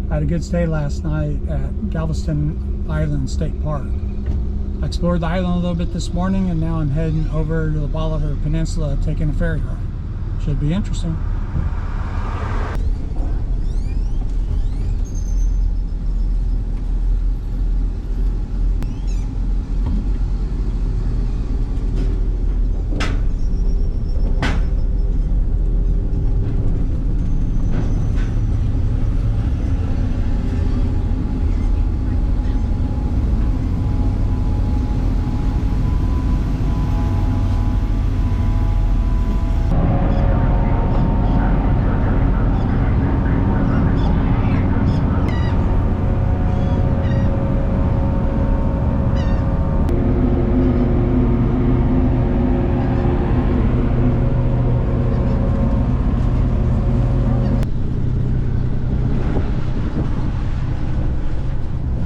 I had a good stay last night at Galveston Island State Park. I explored the island a little bit this morning, and now I'm heading over to the Bolivar Peninsula taking a ferry ride. Should be interesting.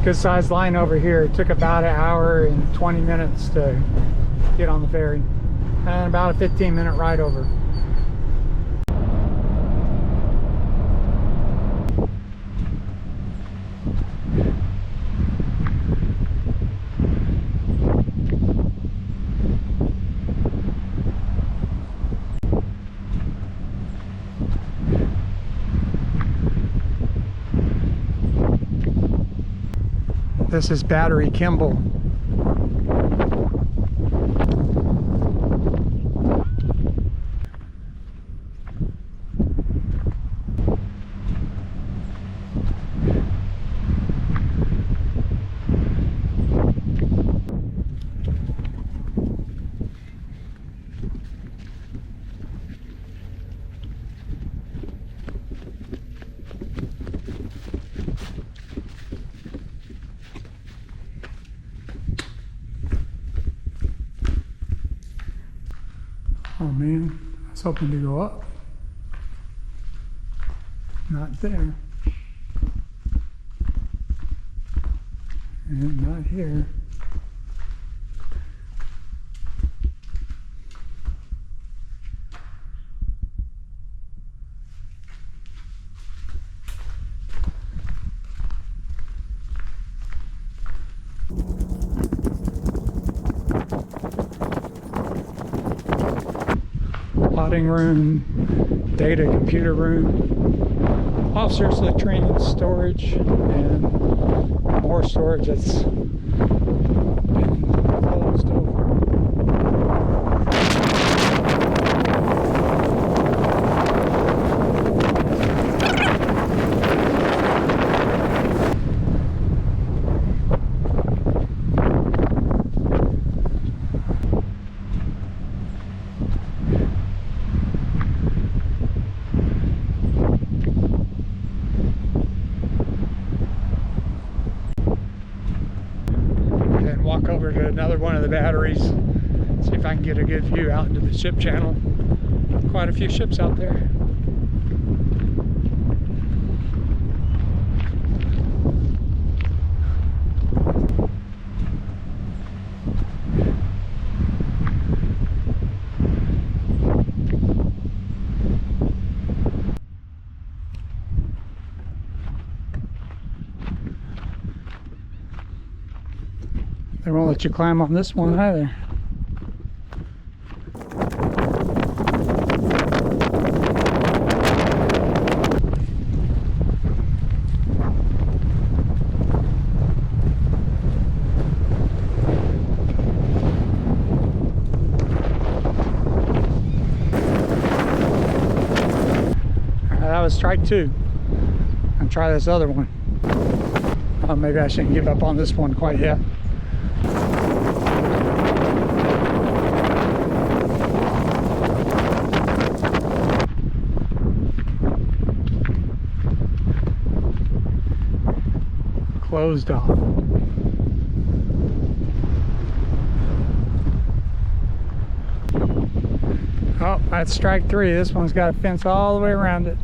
Good sized line over here. It took about an hour and 20 minutes to get on the ferry, and about a 15-minute ride over. This is Battery Kimball. Oh man, I was hoping to go up. Not there. And not here. Plotting room, data computer room, officers latrine storage, and more storage that's been closed over. Walk over to another one of the batteries, see if I can get a good view out into the ship channel. Quite a few ships out there. They won't let you climb on this one either. That was strike two. I'll try this other one. Oh, maybe I shouldn't give up on this one quite yet. Closed off. Oh, that's strike three. This one's got a fence all the way around it.